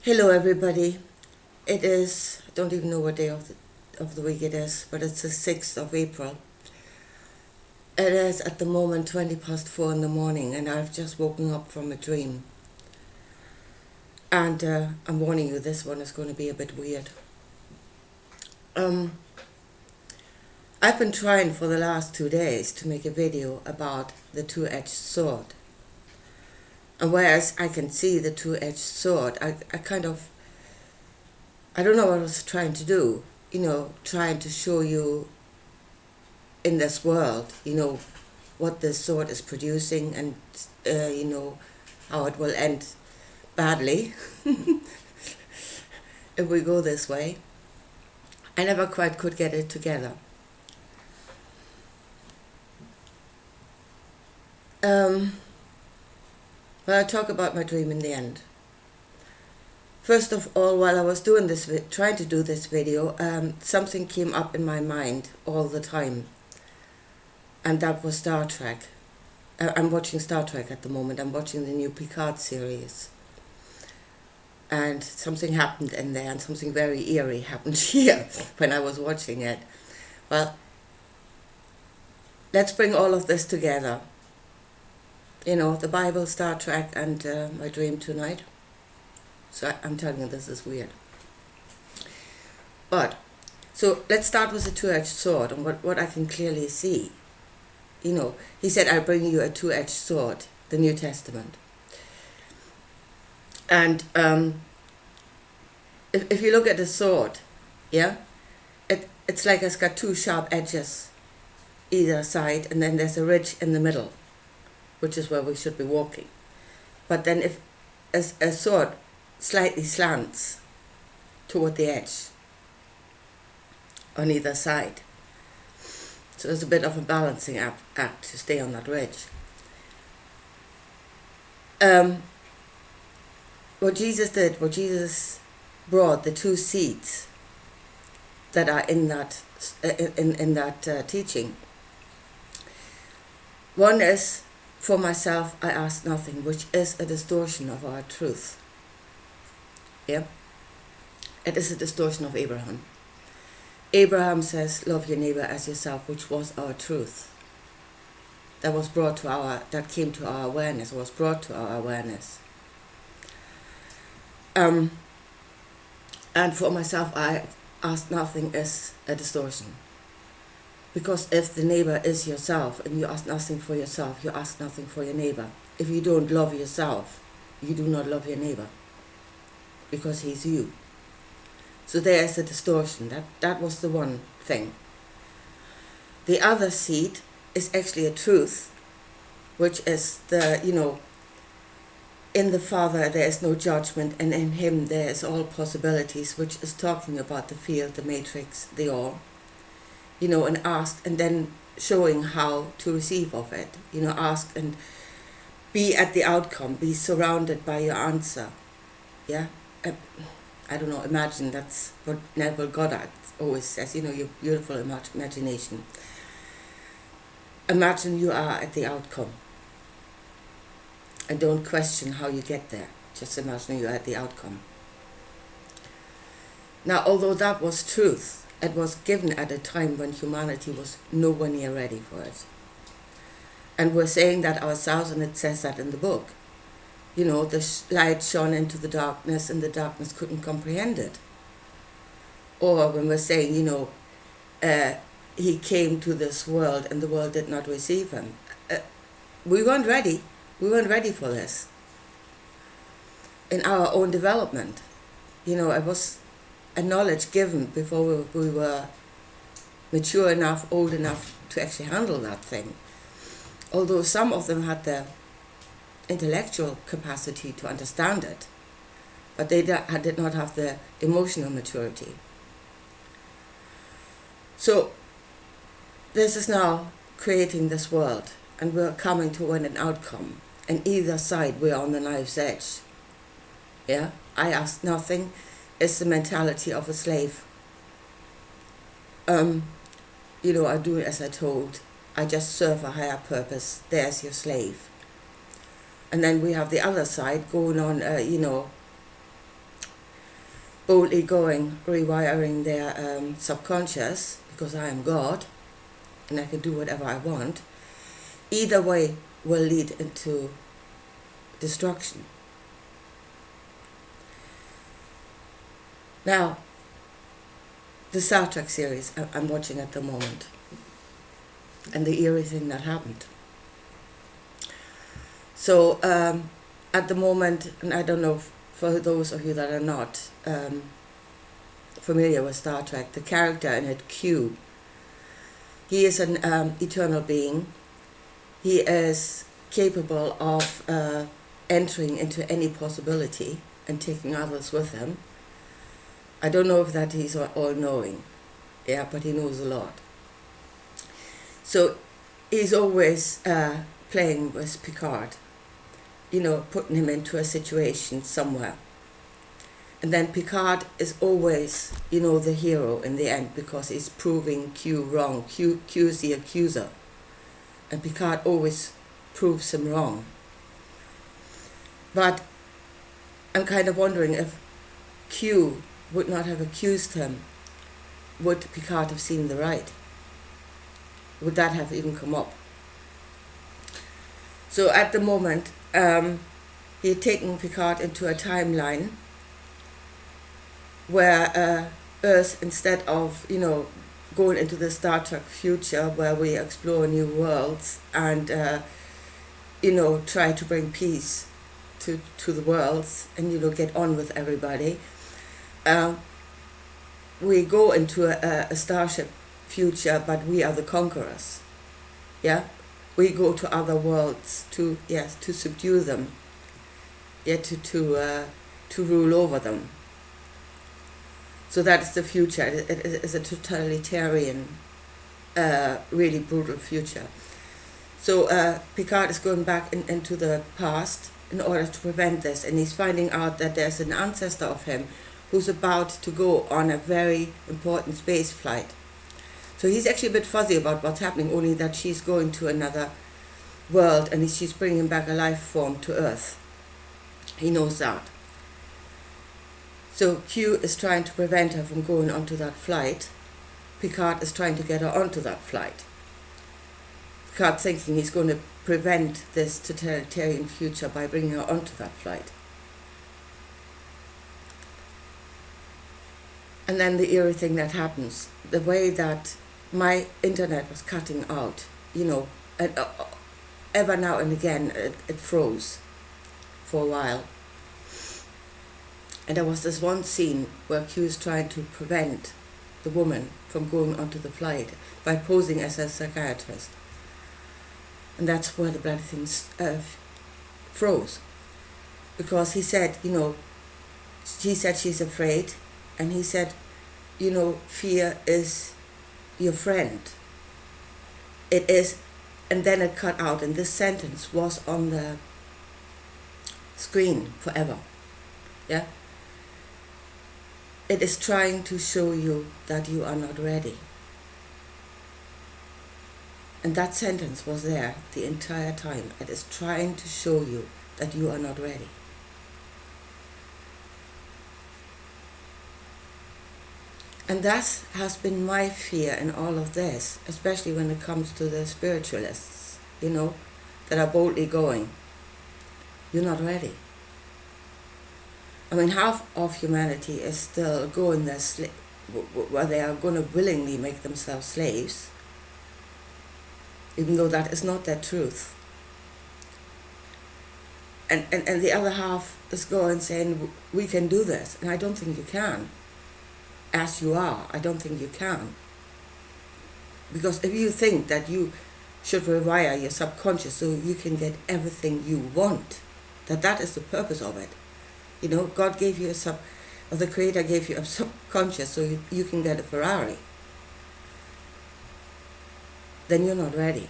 Hello everybody. It is, I don't even know what day of the week it is, but it's the 6th of April. It is at the moment 20 past 4 in the morning and I've just woken up from a dream. And I'm warning you, this one is going to be a bit weird. I've been trying for the last 2 days to make a video about the two-edged sword. And whereas I can see the two-edged sword, I don't know what I was trying to do, trying to show you in this world, what this sword is producing and, how it will end badly if we go this way. I never quite could get it together. But I'll talk about my dream in the end. First of all, while I was doing this, trying to do this video, something came up in my mind all the time, and that was Star Trek. I'm watching Star Trek at the moment. I'm watching the new Picard series, and something happened in there, and something very eerie happened here when I was watching it. Well, let's bring all of this together. The Bible, Star Trek, and my dream tonight. So I'm telling you, this is weird. So let's start with the two-edged sword and what I can clearly see. He said, I'll bring you a two-edged sword, the New Testament. And if you look at the sword, it's like it's got two sharp edges either side, and then there's a ridge in the middle, which is where we should be walking. But then if a sword slightly slants toward the edge on either side, so there's a bit of a balancing act to stay on that ridge. What Jesus brought, the two seeds that are in that teaching. One is, for myself I ask nothing, which is a distortion of our truth. It is a distortion of Abraham. Abraham says, love your neighbor as yourself, which was our truth. That came to our awareness, was brought to our awareness. And for myself, I ask nothing is a distortion. Because if the neighbor is yourself and you ask nothing for yourself, you ask nothing for your neighbor. If you don't love yourself, you do not love your neighbor, because he's you. So there is a distortion. That was the one thing. The other seed is actually a truth, which is in the Father there is no judgment, and in him there is all possibilities, which is talking about the field, the matrix, the all. And ask, and then showing how to receive of it. Ask and be at the outcome, be surrounded by your answer. I don't know, imagine, that's what Neville Goddard always says, your beautiful imagination. Imagine you are at the outcome. And don't question how you get there. Just imagine you are at the outcome. Now, although that was truth, it was given at a time when humanity was nowhere near ready for it. And we're saying that ourselves, and it says that in the book. The light shone into the darkness, and the darkness couldn't comprehend it. Or when we're saying, he came to this world and the world did not receive him. We weren't ready. We weren't ready for this. In our own development. It was a knowledge given before we were mature enough, old enough to actually handle that thing. Although some of them had the intellectual capacity to understand it, but they did not have the emotional maturity. So this is now creating this world, and we're coming to an outcome, and either side we're on the knife's edge. I ask nothing is the mentality of a slave. I do as I told. I just serve a higher purpose. There's your slave. And then we have the other side going on, boldly going, rewiring their subconscious, because I am God and I can do whatever I want, either way will lead into destruction. Now, the Star Trek series I'm watching at the moment, and the eerie thing that happened. So at the moment, and I don't know, for those of you that are not familiar with Star Trek, the character in it, Q, he is an eternal being. He is capable of entering into any possibility and taking others with him. I don't know if that he's all-knowing, yeah, but he knows a lot. So he's always playing with Picard, putting him into a situation somewhere. And then Picard is always, the hero in the end, because he's proving Q wrong. Q is the accuser. And Picard always proves him wrong. But I'm kind of wondering, if Q would not have accused him, would Picard have seen the right? Would that have even come up? So at the moment, he had taken Picard into a timeline where Earth, instead of, going into the Star Trek future where we explore new worlds and, try to bring peace to the worlds and, get on with everybody, we go into a starship future, but we are the conquerors. Yeah, we go to other worlds to subdue them. Yeah, to rule over them. So that's the future. It is a totalitarian, really brutal future. So Picard is going back into the past in order to prevent this, and he's finding out that there's an ancestor of him who's about to go on a very important space flight. So he's actually a bit fuzzy about what's happening, only that she's going to another world and she's bringing back a life form to Earth. He knows that. So Q is trying to prevent her from going onto that flight. Picard is trying to get her onto that flight. Picard thinking he's going to prevent this totalitarian future by bringing her onto that flight. And then the eerie thing that happens, the way that my internet was cutting out, and ever now and again it froze for a while. And there was this one scene where Q is trying to prevent the woman from going onto the flight by posing as a psychiatrist. And that's where the bloody thing froze. Because he said, she said she's afraid, and he said, fear is your friend. It is, and then it cut out, and this sentence was on the screen forever. Yeah? It is trying to show you that you are not ready. And that sentence was there the entire time. It is trying to show you that you are not ready. And that has been my fear in all of this, especially when it comes to the spiritualists, that are boldly going, you're not ready. I mean, half of humanity is still going there where they are going to willingly make themselves slaves, even though that is not their truth. And the other half is going saying, we can do this, and I don't think you can. As you are, I don't think you can. Because if you think that you should rewire your subconscious so you can get everything you want, that is the purpose of it. God gave you the Creator gave you a subconscious so you can get a Ferrari. Then you're not ready.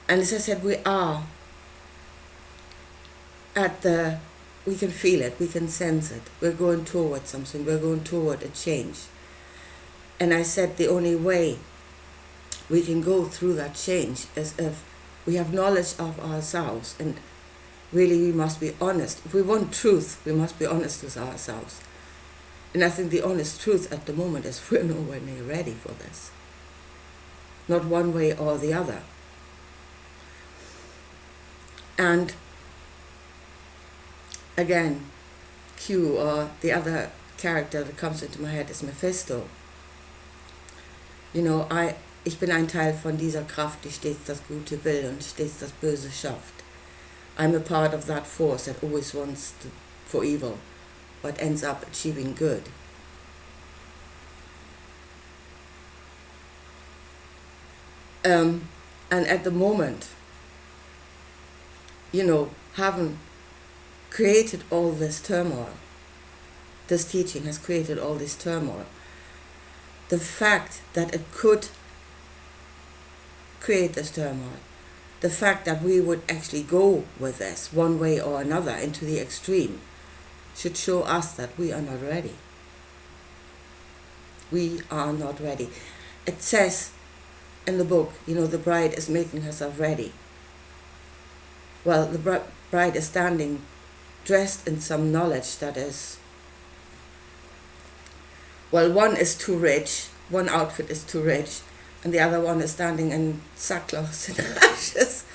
And as I said, we are we can feel it, we can sense it. We're going toward something, we're going toward a change. And I said the only way we can go through that change is if we have knowledge of ourselves and really we must be honest. If we want truth, we must be honest with ourselves. And I think the honest truth at the moment is we're nowhere near ready for this. Not one way or the other. And again, Q, or the other character that comes into my head, is Mephisto. Ich bin ein Teil von dieser Kraft, die stets das Gute will und stets das Böse schafft. I'm a part of that force that always wants for evil, but ends up achieving good. And at the moment, having created all this turmoil, this teaching has created all this turmoil. The fact that it could create this turmoil, the fact that we would actually go with this one way or another into the extreme, should show us that we are not ready. We are not ready. It says in the book, the bride is making herself ready. Well, the bride is standing dressed in some knowledge that is, well, one is too rich, one outfit is too rich, and the other one is standing in sackcloth and ashes.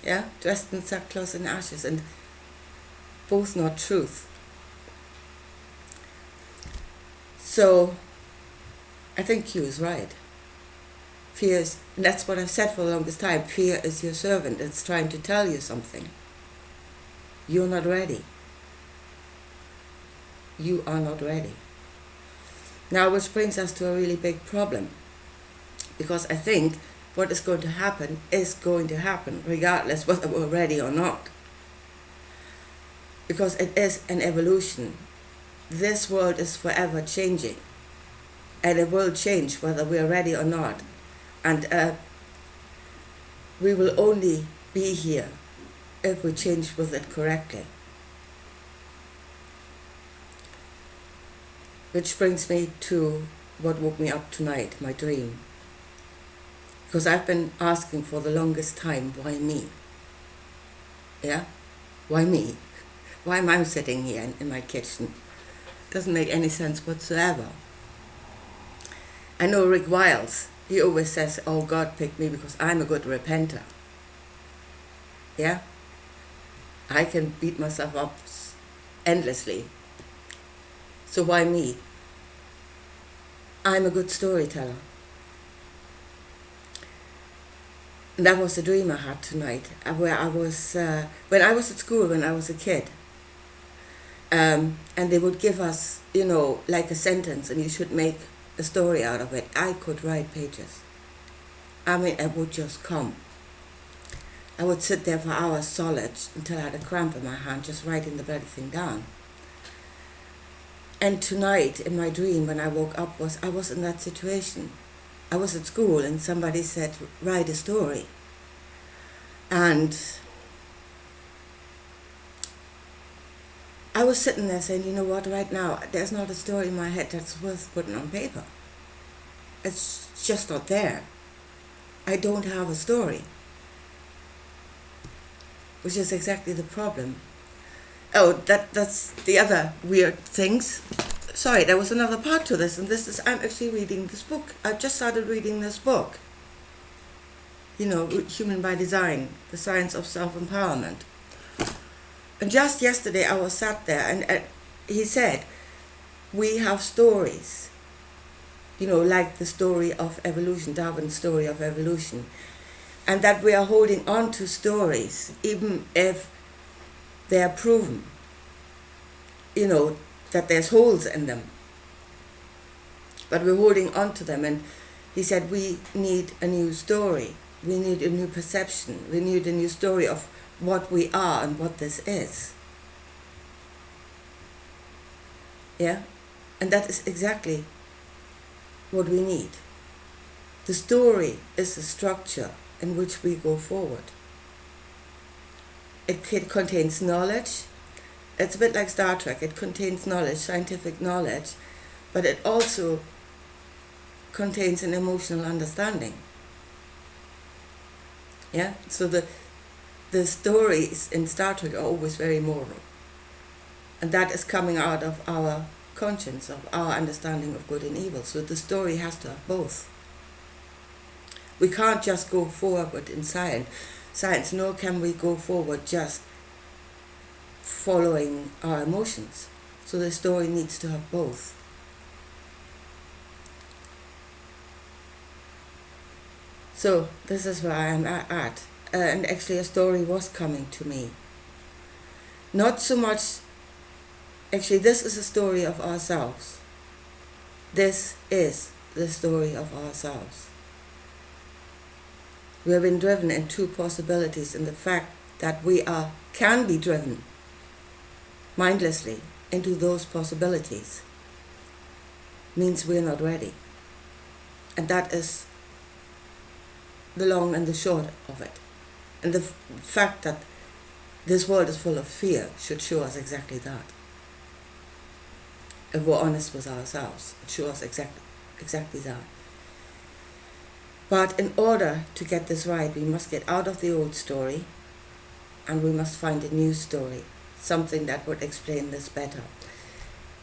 Yeah, dressed in sackcloth and ashes, and both not truth. So, I think Q is right. Fear is, and that's what I've said for the longest time, fear is your servant. It's trying to tell you something. You're not ready. You are not ready. Now, which brings us to a really big problem. Because I think what is going to happen is going to happen, regardless whether we're ready or not. Because it is an evolution. This world is forever changing. And it will change whether we're ready or not. And we will only be here if we change with it correctly. Which brings me to what woke me up tonight, my dream. Because I've been asking for the longest time, why me? Yeah? Why me? Why am I sitting here in my kitchen? Doesn't make any sense whatsoever. I know Rick Wiles, he always says, oh, God picked me because I'm a good repenter. Yeah? I can beat myself up endlessly. So why me? I'm a good storyteller. And that was the dream I had tonight, where I was, when I was at school, when I was a kid, and they would give us, like a sentence, and you should make a story out of it. I could write pages. I mean, it would just come. I would sit there for hours solid until I had a cramp in my hand, just writing the bloody thing down. And tonight, in my dream, when I woke up, I was in that situation. I was at school and somebody said, write a story. And I was sitting there saying, you know what, right now, there's not a story in my head that's worth putting on paper. It's just not there. I don't have a story. Which is exactly the problem. Oh, that's the other weird things. Sorry, there was another part to this, and I'm actually reading this book. I've just started reading this book. Human by Design, The Science of Self-Empowerment. And just yesterday I was sat there, and he said, we have stories, like the story of evolution, Darwin's story of evolution, and that we are holding on to stories, even if they are proven, that there's holes in them. But we're holding on to them, and he said we need a new story. We need a new perception. We need a new story of what we are and what this is. Yeah? And that is exactly what we need. The story is the structure in which we go forward. It contains knowledge. It's a bit like Star Trek. It contains knowledge, scientific knowledge, but it also contains an emotional understanding. Yeah? So the stories in Star Trek are always very moral. And that is coming out of our conscience, of our understanding of good and evil. So the story has to have both. We can't just go forward in science, nor can we go forward just following our emotions. So the story needs to have both. So this is where I am at. And actually a story was coming to me. Not so much, actually this is a story of ourselves. This is the story of ourselves. We have been driven in two possibilities, and the fact that we can be driven mindlessly into those possibilities means we're not ready. And that is the long and the short of it. And the fact that this world is full of fear should show us exactly that. If we're honest with ourselves, it shows us exactly that. But in order to get this right, we must get out of the old story and we must find a new story, something that would explain this better.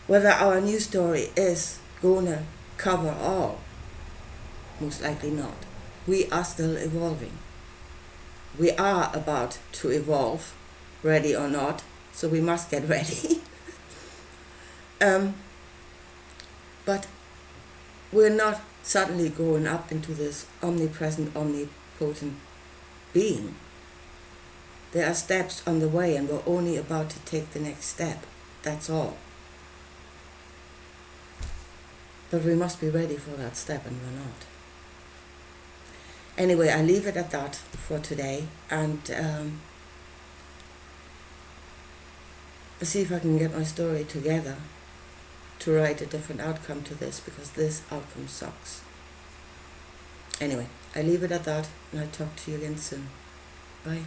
Whether our new story is going to cover all, most likely not. We are still evolving. We are about to evolve, ready or not, so we must get ready. But we're not suddenly going up into this omnipresent, omnipotent being. There are steps on the way and we're only about to take the next step. That's all. But we must be ready for that step and we're not. Anyway, I leave it at that for today, and see if I can get my story together to write a different outcome to this, because this outcome sucks. Anyway, I leave it at that, and I'll talk to you again soon. Bye.